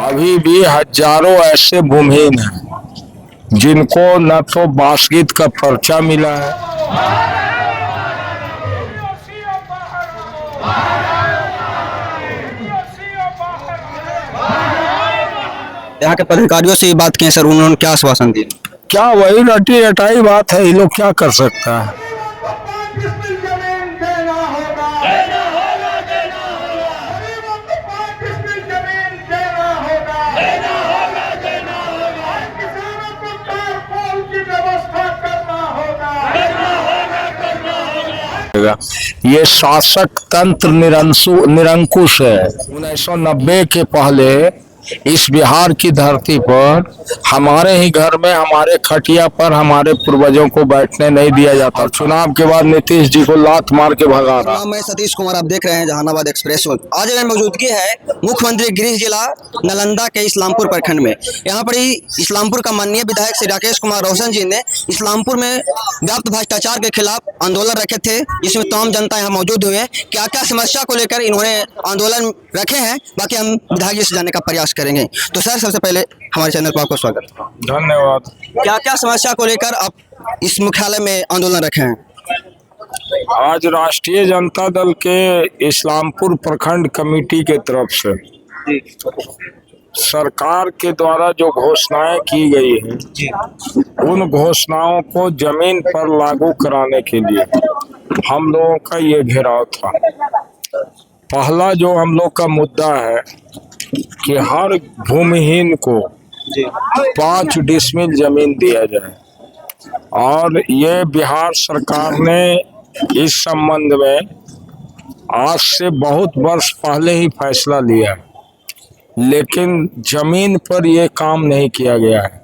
अभी भी हजारों ऐसे भूमिहीन हैं जिनको न तो बासगीत का पर्चा मिला है। यहाँ के पदाधिकारियों से बात की सर, उन्होंने क्या आश्वासन दिया? क्या वही रटी रटाई बात है, ये लोग क्या कर सकता है। ये शासक तंत्र निरंकुश है। 1990 के पहले इस बिहार की धरती पर हमारे ही घर में हमारे खटिया पर हमारे पूर्वजों को बैठने नहीं दिया जाता। चुनाव के बाद नीतीश जी को लात मार के भगा रहा। मैं सतीश कुमार, आप देख रहे हैं जहानाबाद एक्सप्रेस। आज मेरी मौजूदगी है मुख्यमंत्री गृह जिला नालंदा के इस्लामपुर प्रखंड में। यहाँ पर ही इस्लामपुर का माननीय विधायक श्री राकेश कुमार रोशन जी ने इस्लामपुर में व्याप्त भ्रष्टाचार के खिलाफ आंदोलन रखे थे, जिसमें तमाम जनता यहाँ मौजूद हुए। क्या क्या समस्या को लेकर इन्होंने आंदोलन रखे हैं, बाकी हम विधायक जी से जानने का प्रयास करेंगे। तो सर, सबसे पहले हमारे चैनल पर आपका स्वागत। धन्यवाद। क्या क्या समस्या को लेकर आप इस मुख्यालय में आंदोलन रखे हैं? आज राष्ट्रीय जनता दल के इस्लामपुर प्रखंड कमेटी के तरफ से सरकार के द्वारा जो घोषणाएं की गई हैं, उन घोषणाओं को जमीन पर लागू कराने के लिए हम लोगों का ये घेराव था। पहला जो हम लोग का मुद्दा है कि हर भूमिहीन को 5 डिसमिल जमीन दिया जाए, और ये बिहार सरकार ने इस संबंध में आज से बहुत वर्ष पहले ही फैसला लिया, लेकिन जमीन पर ये काम नहीं किया गया है।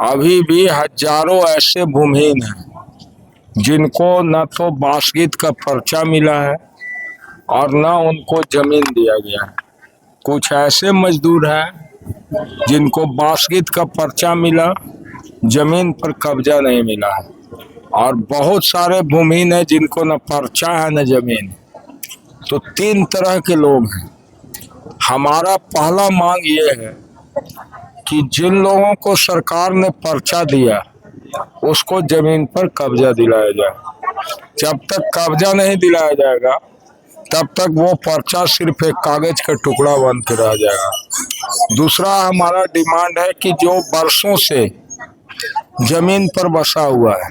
अभी भी हजारों ऐसे भूमिहीन हैं जिनको न तो बासगीत का पर्चा मिला है और न उनको जमीन दिया गया है। कुछ ऐसे मजदूर हैं जिनको बासगीत का पर्चा मिला, जमीन पर कब्जा नहीं मिला है, और बहुत सारे भूमिहीन हैं जिनको न पर्चा है न जमीन। तो 3 तरह के लोग हैं। हमारा पहला मांग ये है कि जिन लोगों को सरकार ने पर्चा दिया उसको जमीन पर कब्जा दिलाया जाए। जब तक कब्जा नहीं दिलाया जाएगा तब तक वो पर्चा सिर्फ एक कागज का टुकड़ा बन के रह जाएगा। दूसरा हमारा डिमांड है कि जो वर्षों से जमीन पर बसा हुआ है,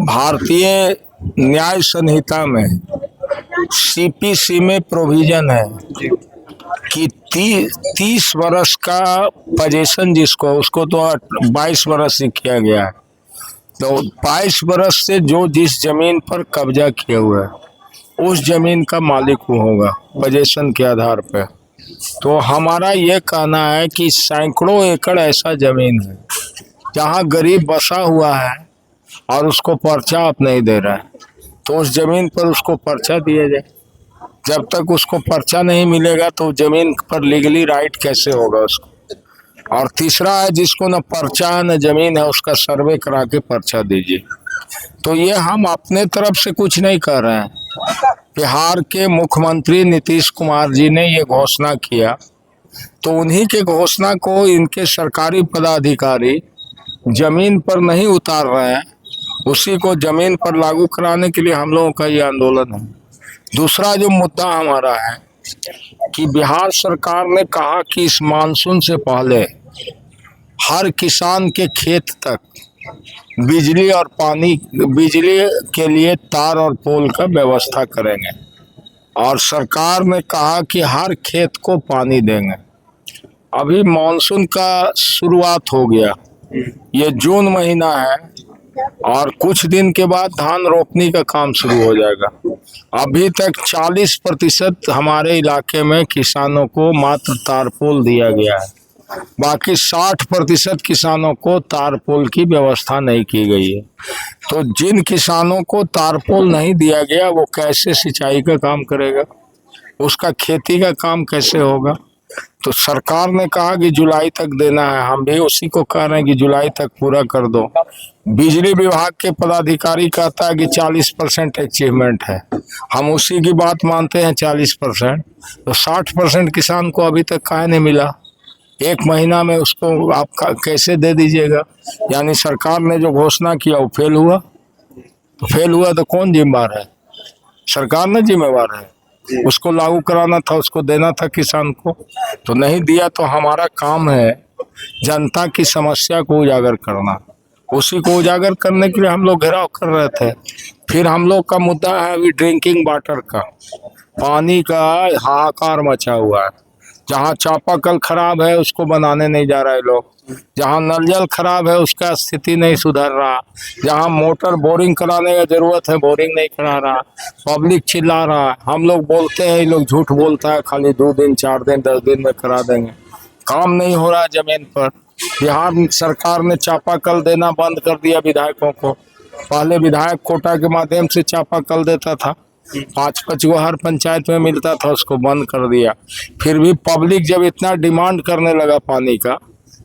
भारतीय न्याय संहिता में सीपीसी में प्रोविजन है कि 30 वर्ष का पोजीशन जिसको, उसको तो 22 वर्ष से किया गया है। तो 22 वर्ष से जो जिस जमीन पर कब्जा किया हुआ है उस जमीन का मालिक वो होगा पोजीशन के आधार पर। तो हमारा ये कहना है कि सैकड़ों एकड़ ऐसा जमीन है जहाँ गरीब बसा हुआ है और उसको पर्चा आप नहीं दे रहा है, तो उस जमीन पर उसको पर्चा दिया जाए। जब तक उसको पर्चा नहीं मिलेगा तो जमीन पर लीगली राइट कैसे होगा उसको। और तीसरा है जिसको न पर्चा है न जमीन है, उसका सर्वे करा के पर्चा दीजिए। तो ये हम अपने तरफ से कुछ नहीं कर रहे हैं। बिहार के मुख्यमंत्री नीतीश कुमार जी ने ये घोषणा किया, तो उन्हीं के घोषणा को इनके सरकारी पदाधिकारी जमीन पर नहीं उतार रहे हैं, उसी को जमीन पर लागू कराने के लिए हम लोगों का ये आंदोलन है। दूसरा जो मुद्दा हमारा है कि बिहार सरकार ने कहा कि इस मानसून से पहले हर किसान के खेत तक बिजली और पानी, बिजली के लिए तार और पोल का व्यवस्था करेंगे, और सरकार ने कहा कि हर खेत को पानी देंगे। अभी मानसून का शुरुआत हो गया, ये जून महीना है, और कुछ दिन के बाद धान रोपनी का काम शुरू हो जाएगा। अभी तक 40% हमारे इलाके में किसानों को मात्र तारपोल दिया गया है, बाकी 60% किसानों को तारपोल की व्यवस्था नहीं की गई है। तो जिन किसानों को तारपोल नहीं दिया गया वो कैसे सिंचाई का काम करेगा, उसका खेती का काम कैसे होगा। तो सरकार ने कहा कि जुलाई तक देना है, हम भी उसी को कह रहे हैं कि जुलाई तक पूरा कर दो। बिजली विभाग के पदाधिकारी कहता है कि 40% अचीवमेंट है, हम उसी की बात मानते हैं 40%। तो 60% किसान को अभी तक काहे नहीं मिला? एक महीना में उसको आप कैसे दे दीजिएगा? यानी सरकार ने जो घोषणा किया वो फेल हुआ। तो फेल हुआ तो कौन जिम्मेवार है? सरकार न जिम्मेवार है। उसको लागू कराना था, उसको देना था किसान को, तो नहीं दिया। तो हमारा काम है जनता की समस्या को उजागर करना। उसी को उजागर करने के लिए हम लोग घेराव कर रहे थे। फिर हम लोग का मुद्दा है अभी ड्रिंकिंग वाटर का, पानी का हाहाकार मचा हुआ है। जहाँ चापाकल खराब है उसको बनाने नहीं जा रहे लोग, जहाँ नल जल खराब है उसका स्थिति नहीं सुधर रहा, जहाँ मोटर बोरिंग कराने का जरूरत है बोरिंग नहीं करा रहा, पब्लिक चिल्ला रहा है। हम लोग बोलते हैं, ये लोग झूठ बोलता है, खाली 2 दिन 4 दिन 10 दिन में करा देंगे। काम नहीं हो रहा जमीन पर। बिहार सरकार ने चापाकल देना बंद कर दिया विधायकों को। पहले विधायक कोटा के माध्यम से चापाकल देता था, 5-5 गो हर पंचायत में मिलता था, उसको बंद कर दिया। फिर भी पब्लिक जब इतना डिमांड करने लगा पानी का,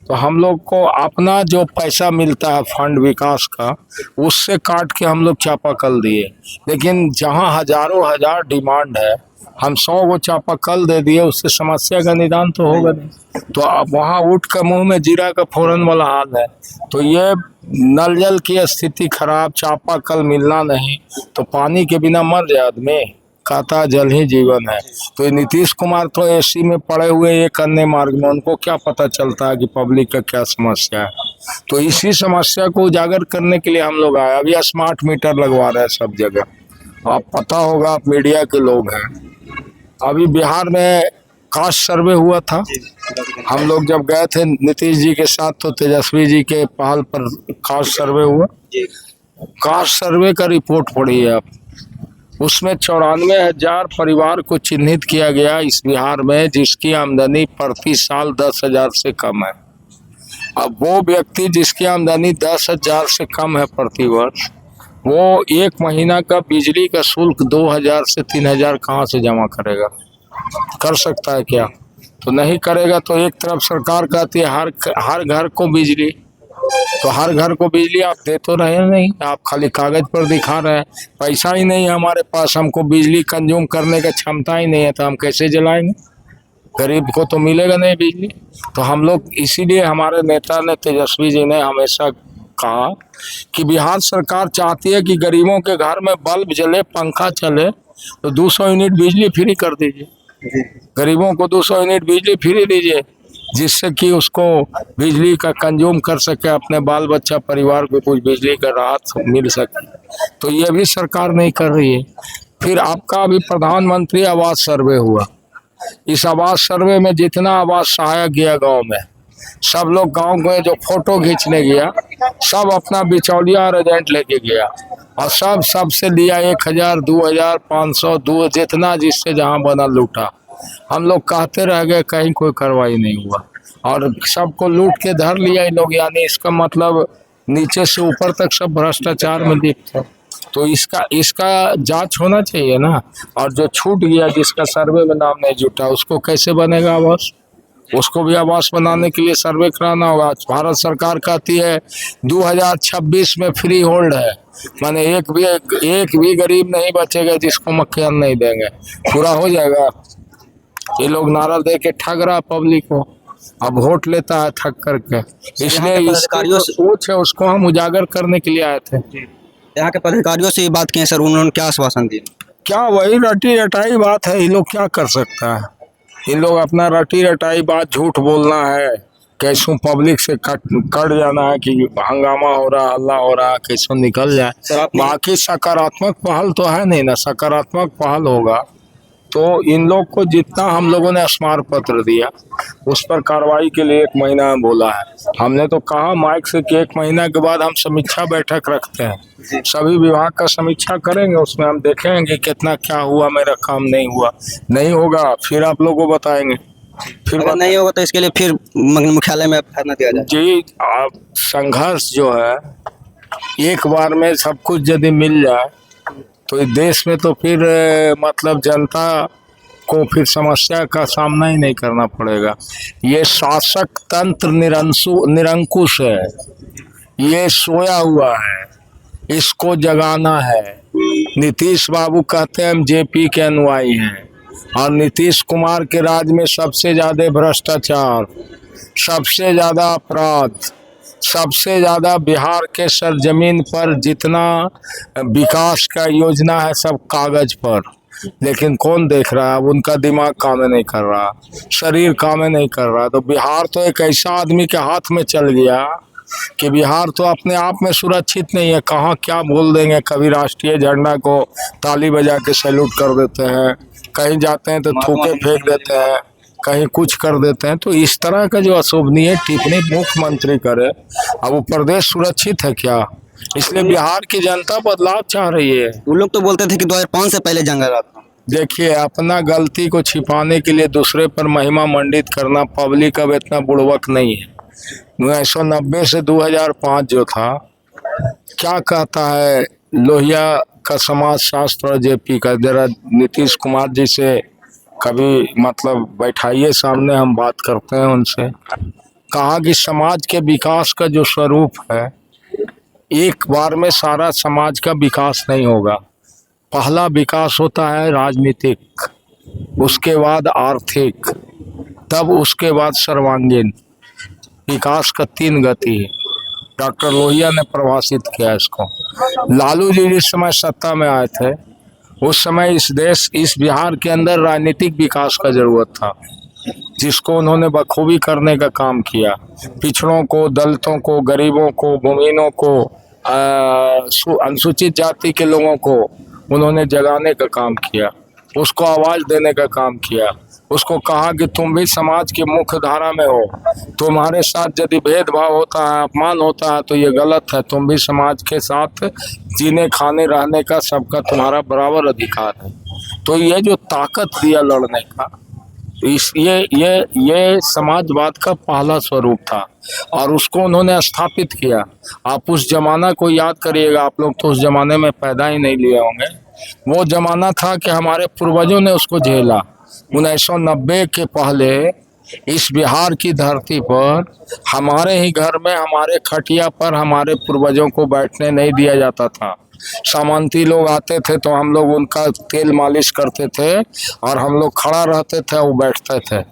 तो हम लोग को अपना जो पैसा मिलता है फंड विकास का, उससे काट के हम लोग चापाकल दिए। लेकिन जहां हजारों हजार डिमांड है, हम 100 गो चापाकल दे दिए, उससे समस्या का निदान तो होगा नहीं। तो अब वहाँ उठ कर मुंह में जीरा का फोरन वाला हाल है। तो ये नल जल की स्थिति खराब, चापाकल मिलना नहीं, तो पानी के बिना मर जाए आदमी। कहता जल ही जीवन है। तो ये नीतीश कुमार तो एसी में पड़े हुए एक अन्य मार्ग में, उनको क्या पता चलता है कि पब्लिक का क्या समस्या है। तो इसी समस्या को उजागर करने के लिए हम लोग आए। अभी स्मार्ट मीटर लगवा रहे हैं सब जगह, आप पता होगा, आप मीडिया के लोग हैं। अभी बिहार में कास्ट सर्वे हुआ था, हम लोग जब गए थे नीतीश जी के साथ, तो तेजस्वी जी के पहल पर कास्ट सर्वे हुआ। कास्ट सर्वे का रिपोर्ट पढ़ी है आप, उसमें 94,000 परिवार को चिन्हित किया गया इस बिहार में, जिसकी आमदनी प्रति साल 10,000 से कम है। अब वो व्यक्ति जिसकी आमदनी 10,000 से कम है प्रति वर्ष, वो 1 महीना का बिजली का शुल्क 2,000 से 3,000 कहाँ से जमा करेगा? कर सकता है क्या? तो नहीं करेगा। तो एक तरफ सरकार कहती है हर घर को बिजली, तो हर घर को बिजली आप दे तो रहे नहीं, आप खाली कागज पर दिखा रहे हैं। पैसा ही नहीं है हमारे पास, हमको बिजली कंज्यूम करने का क्षमता ही नहीं है, तो हम कैसे जलाएंगे? गरीब को तो मिलेगा नहीं बिजली। तो हम लोग, इसीलिए हमारे नेता ने, तेजस्वी जी ने हमेशा कहा कि बिहार सरकार चाहती है कि गरीबों के घर में बल्ब जले, पंखा चले, तो 200 यूनिट बिजली फ्री कर दीजिए। गरीबों को 200 यूनिट बिजली फ्री दीजिए, जिससे कि उसको बिजली का कंज्यूम कर सके, अपने बाल बच्चा परिवार को कुछ बिजली का राहत मिल सके। तो ये भी सरकार नहीं कर रही है। फिर आपका अभी प्रधानमंत्री आवास सर्वे हुआ। इस आवास सर्वे में जितना आवास सहायक गया गांव में, सब लोग गांव में जो फोटो खींचने गया, सब अपना बिचौलिया और एजेंट लेके गया, और सबसे लिया 1,000, 2,000, 500, 2 जितना जिससे जहां बना लूटा। हम लोग कहते रह गए, कहीं कोई कार्रवाई नहीं हुआ, और सबको लूट के धर लिया इन लोग। यानी इसका मतलब नीचे से ऊपर तक सब भ्रष्टाचार में लिप्त है। तो इसका जांच होना चाहिए ना। और जो छूट गया, जिसका सर्वे में नाम नहीं जुटा, उसको कैसे बनेगा आवास? उसको भी आवास बनाने के लिए सर्वे कराना होगा। भारत सरकार कहती है 2026 में फ्री होल्ड है, माने एक भी गरीब नहीं बचेगा जिसको मकान नहीं देंगे। पूरा हो जाएगा? ये लोग नारा दे के ठग रहा पब्लिक को, अब वोट लेता है ठग करके। इसलिए अधिकारियों से पूछ है, उसको हम उजागर करने के लिए आए थे। यहाँ के पदाधिकारियों से ये बात की है सर, उन्होंने क्या आश्वासन दिया? क्या वही रटी रटाई बात है, ये लोग क्या कर सकता है? ये लोग अपना रटी रटाई बात, झूठ बोलना है, कैसों पब्लिक से कट जाना है कि हंगामा हो रहा, हल्ला हो रहा, कैसों निकल जाए। बाकी सकारात्मक पहल तो है नहीं ना। सकारात्मक पहल होगा तो इन लोग को, जितना हम लोगों ने स्मारक पत्र दिया उस पर कार्रवाई के लिए 1 महीना बोला है। हमने तो कहा माइक से कि 1 महीना के बाद हम समीक्षा बैठक रखते हैं, सभी विभाग का समीक्षा करेंगे, उसमें हम देखेंगे कितना क्या हुआ, मेरा काम नहीं हुआ। नहीं होगा फिर आप लोगों को बताएंगे। फिर अगर नहीं होगा तो इसके लिए फिर मुख्यालय में धरना दिया जाए। जी, आप संघर्ष जो है, एक बार में सब कुछ यदि मिल जाए तो इस देश में तो फिर मतलब जनता उसको फिर समस्या का सामना ही नहीं करना पड़ेगा। ये शासक तंत्र निरंकुश है, ये सोया हुआ है, इसको जगाना है। नीतीश बाबू कहते हैं हम जेपी के अनुयायी हैं, और नीतीश कुमार के राज में सबसे ज़्यादा भ्रष्टाचार, सबसे ज़्यादा अपराध, सबसे ज़्यादा बिहार के सरजमीन पर जितना विकास का योजना है सब कागज पर, लेकिन कौन देख रहा है? अब उनका दिमाग काम नहीं कर रहा, शरीर काम नहीं कर रहा। तो बिहार तो एक ऐसा आदमी के हाथ में चल गया कि बिहार तो अपने आप में सुरक्षित नहीं है। कहाँ क्या बोल देंगे, कभी राष्ट्रीय झंडा को ताली बजा के सैल्यूट कर देते हैं, कहीं जाते हैं तो थूके फेंक देते हैं, कहीं कुछ कर देते हैं। तो इस तरह का जो अशोभनीय टिप्पणी मुख्यमंत्री करे, अब वो प्रदेश सुरक्षित है क्या? इसलिए बिहार की जनता बदलाव चाह रही है। वो लोग तो बोलते थे कि 2005 से पहले जंग लगा था। देखिए, अपना गलती को छिपाने के लिए दूसरे पर महिमा मंडित करना, पब्लिक अब इतना बुड़वक नहीं है। 1990 से 2005 जो था, क्या कहता है लोहिया का समाज शास्त्र और जेपी का, जरा नीतीश कुमार जी से कभी मतलब बैठाइए सामने, हम बात करते हैं उनसे। कहा कि समाज के विकास का जो स्वरूप है, एक बार में सारा समाज का विकास नहीं होगा। पहला विकास होता है राजनीतिक, उसके बाद आर्थिक, तब उसके बाद सर्वांगीण विकास का 3 गति है। डॉक्टर लोहिया ने परिभाषित किया इसको। लालू जी जिस समय सत्ता में आए थे, उस समय इस बिहार के अंदर राजनीतिक विकास का जरूरत था, जिसको उन्होंने बखूबी करने का काम किया। पिछड़ों को, दलितों को, गरीबों को, भूमिहीनों को, अनुसूचित जाति के लोगों को उन्होंने जगाने का काम किया, उसको आवाज़ देने का काम किया। उसको कहा कि तुम भी समाज की मुख्य धारा में हो, तुम्हारे साथ यदि भेदभाव होता है, अपमान होता है तो ये गलत है। तुम भी समाज के साथ जीने, खाने, रहने का सबका तुम्हारा बराबर अधिकार है। तो ये जो ताकत दिया लड़ने का, ये समाजवाद का पहला स्वरूप था, और उसको उन्होंने स्थापित किया। आप उस जमाना को याद करिएगा, आप लोग तो उस जमाने में पैदा ही नहीं लिए होंगे। वो जमाना था कि हमारे पूर्वजों ने उसको झेला। 1990 के पहले इस बिहार की धरती पर हमारे ही घर में, हमारे खटिया पर हमारे पूर्वजों को बैठने नहीं दिया जाता था। सामंती लोग आते थे तो हम लोग उनका तेल मालिश करते थे, और हम लोग खड़ा रहते थे, वो बैठते थे।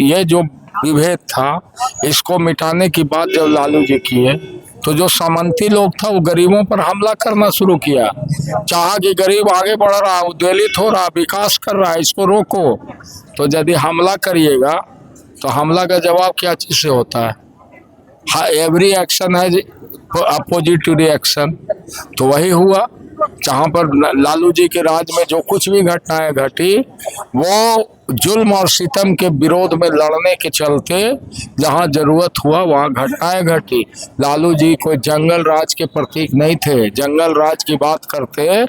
ये जो विभेद था, इसको मिटाने की बात जब लालू जी किए, तो जो सामंती लोग था वो गरीबों पर हमला करना शुरू किया। चाहा कि गरीब आगे बढ़ रहा, उद्वेलित हो रहा, विकास कर रहा है, इसको रोको। तो यदि हमला करिएगा तो हमला का जवाब क्या चीज़ से होता है? हाँ, एवरी एक्शन है अपोजिट टू रिएक्शन। तो वही हुआ। जहाँ पर लालू जी के राज में जो कुछ भी घटनाएं घटी, वो जुल्म और सितम के विरोध में लड़ने के चलते जहाँ जरूरत हुआ वहाँ घटनाएं घटी। लालू जी कोई जंगल राज के प्रतीक नहीं थे। जंगल राज की बात करते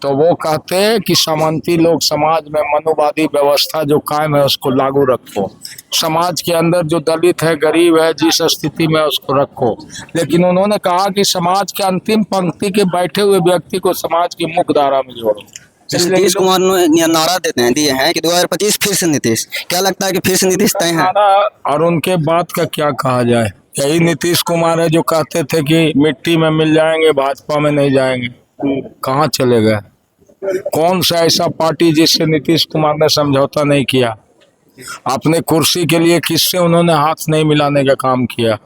तो वो कहते कि सामंती लोग समाज में मनुवादी व्यवस्था जो कायम है उसको लागू रखो, समाज के अंदर जो दलित है, गरीब है, जिस स्थिति में उसको रखो। लेकिन उन्होंने कहा कि समाज के अंतिम पंक्ति के बैठे हुए व्यक्ति को समाज की मुख्य धारा में जोड़ो। नीतीश कुमार ने नारा दिए हैं कि 2025 फिर से नीतीश। क्या लगता है कि फिर से नीतीश तय है? और उनके बात का क्या कहा जाए? यही नीतीश कुमार है जो कहते थे कि मिट्टी में मिल जाएंगे, भाजपा में नहीं जाएंगे। कहाँ चले गए? कौन सा ऐसा पार्टी जिससे नीतीश कुमार ने समझौता नहीं किया? अपने कुर्सी के लिए किससे उन्होंने हाथ नहीं मिलाने का काम किया?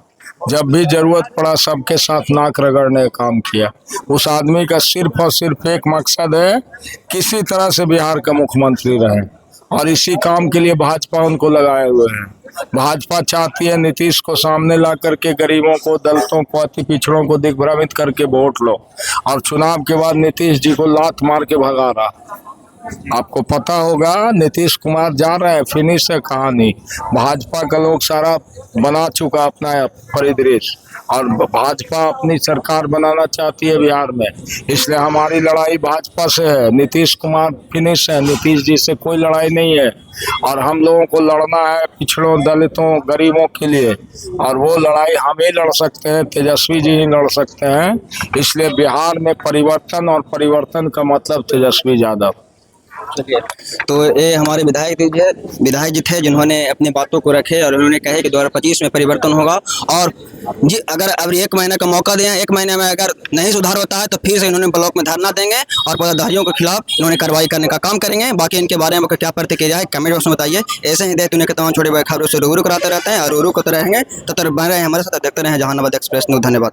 जब भी जरूरत पड़ा सबके साथ नाक रगड़ने का काम किया। उस आदमी का सिर्फ और सिर्फ एक मकसद है, किसी तरह से बिहार का मुख्यमंत्री रहे, और इसी काम के लिए भाजपा उनको लगाए हुए है। भाजपा चाहती है नीतीश को सामने ला करके गरीबों को, दलितों को, अति पिछड़ों को दिग्भ्रमित करके वोट लो, और चुनाव के बाद नीतीश जी को लात मार के भगा रहा। आपको पता होगा नीतीश कुमार जा रहे हैं, फिनिश है कहानी। भाजपा का लोग सारा बना चुका अपना परिदृश्य, और भाजपा अपनी सरकार बनाना चाहती है बिहार में। इसलिए हमारी लड़ाई भाजपा से है। नीतीश कुमार फिनिश है, नीतीश जी से कोई लड़ाई नहीं है। और हम लोगों को लड़ना है पिछड़ों, दलितों, गरीबों के लिए, और वो लड़ाई हम ही लड़ सकते हैं, तेजस्वी जी ही लड़ सकते हैं। इसलिए बिहार में परिवर्तन, और परिवर्तन का मतलब तेजस्वी यादव। तो ये हमारे विधायक जी थे जिन्होंने अपनी बातों को रखे और उन्होंने कहे कि 2025 में परिवर्तन होगा। और जी अगर अब 1 महीने का मौका दें, 1 महीने में अगर नहीं सुधार होता है तो फिर से इन्होंने ब्लॉक में धरना देंगे और पदाधिकारियों के खिलाफ इन्होंने कार्रवाई करने का काम करेंगे। बाकी इनके बारे में क्या प्रतिक्रिया है कमेंट बॉक्स में बताइए। ऐसे ही देख दुनिया के तमाम छोटे बड़े खबरों से रूबरू कराते रहते हैं और रूबरू करते रहेंगे। तब तक बने रहें हमारे साथ, देखते रहें जहानाबाद एक्सप्रेस न्यूज़। धन्यवाद।